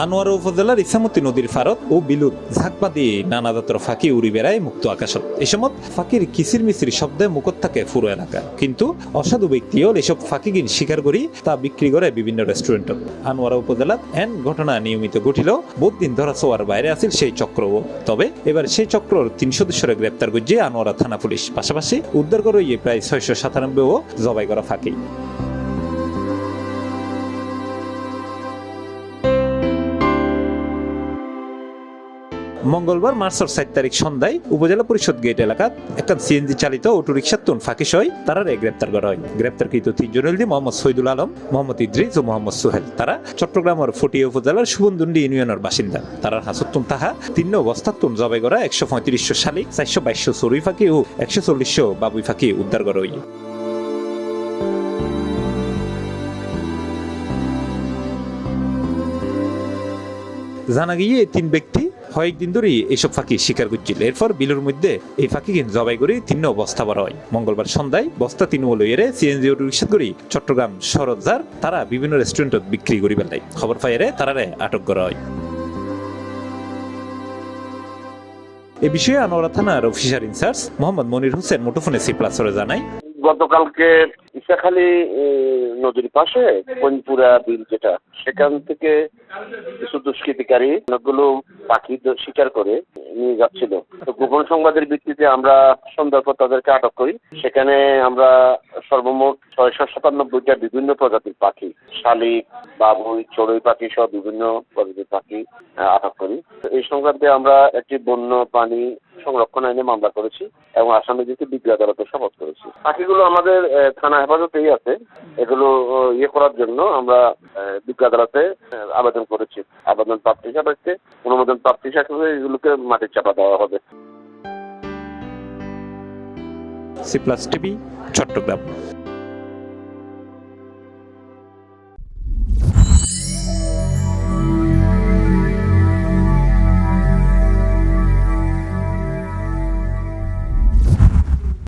আনোয়ারা উপজেলার ইছামতি নদীর ফারত ও বিলুত ঝাঁকপা দিয়ে নানা জাতের ফাঁকি উড়ি বেড়ায় মুক্ত আকাশত। এই সময় ফাঁকির কিচির মিচির শব্দে মুখত থাকে পুরো এলাকা, কিন্তু অসাধু ব্যক্তিও এসব ফাঁকিগিন স্বীকার করি তা বিক্রি করে বিভিন্ন রেস্টুরেন্টত। আনোয়ারা উপজেলাত এন ঘটনা নিয়মিত ঘটিল। বহুত দিন ধরা ছোয়ার বাইরে আছিল সেই চক্রও। তবে এবার সেই চক্রর 3 সদস্যরে গ্রেপ্তার করছে আনোয়ারা থানা পুলিশ। পাশাপাশি উদ্ধার করে প্রায় 697 ও জবাই করা ফাঁকি। মঙ্গলবার মার্চের 7 তারিখ সন্ধ্যায় উপজেলা পরিষদ গেট এলাকাত একটা সিএনজি চালিত অটোরিকশার তুন ফাঁকি সহ তারারে গ্রেপ্তার করা হয়। গ্রেপ্তারকৃত 3 জন হল মোহাম্মদ শহীদুল আলম, মোহাম্মদ ইদ্রিস ও মোহাম্মদ সোহেল। তারা চট্টগ্রামের ফটিয়া উপজেলার সুবনদুন্ডি ইউনিয়নের বাসিন্দা। তারার হাসতুন তাহা 3 বস্তাতুন জবাই করা 135 শালিক, 422 চড়ুই ফাঁকি ও 140 বাবুই ফাঁকি উদ্ধার করা হয়। জানা গিয়ে 3 ব্যক্তি কয়েকদিন ধরেই এইসব ফাঁকি স্বীকার করছিল। এরপর বিলের মধ্যে এই ফাঁকি জবাই করে 3 বস্তা ভরা হয়। মঙ্গলবার সন্ধ্যায় বস্তা 3 লইয়ে সিএনজি অটোরিকশা করে চট্টগ্রাম শহরত যার তারা বিভিন্ন রেস্টুরেন্টত বিক্রি করি পেলাই। খবর পাইয়ে তারারে আটক করা হয়। এ বিষয়ে আনোয়ারা থানার অফিসার ইনচার্জ মোহাম্মদ মনির হোসেন মুঠোফোনে C+রে জানায়, গতকালকে ইসাখালী নদীর পাশে কোনপুরা বিল যেটা, সেখান থেকে কিছু দুষ্কৃতিকারী অনেকগুলো পাখি শিকার করে নিয়ে যাচ্ছিল। তো গোপন সংবাদের ভিত্তিতে আমরা সন্ধ্যার পর তাদেরকে আটক করি। সেখানে আমরা সর্বমোট 697টা বিভিন্ন প্রজাতির পাখি, শালিক, বাবুই, চড়ুই পাখি সহ বিভিন্ন প্রজাতির পাখি আটক করি। এই সংক্রান্তে আমরা একটি বন্য প্রাণী সংরক্ষণ আইনে মামলা করেছি এবং আসামিদেরকে ডিগ্রি আদালতে শপথ করেছি। পাখিগুলো আমাদের থানা হেফাজতেই আছে। এগুলো করার জন্য আমরা ডিগ্রি আদালতে আবেদন করেছি। আবেদন প্রাপ্তি সাপেক্ষে, অনুমোদন প্রাপ্তি সাপেক্ষে এগুলোকে মাটির চাপা দেওয়া হবে। C+ TV, Chittagong.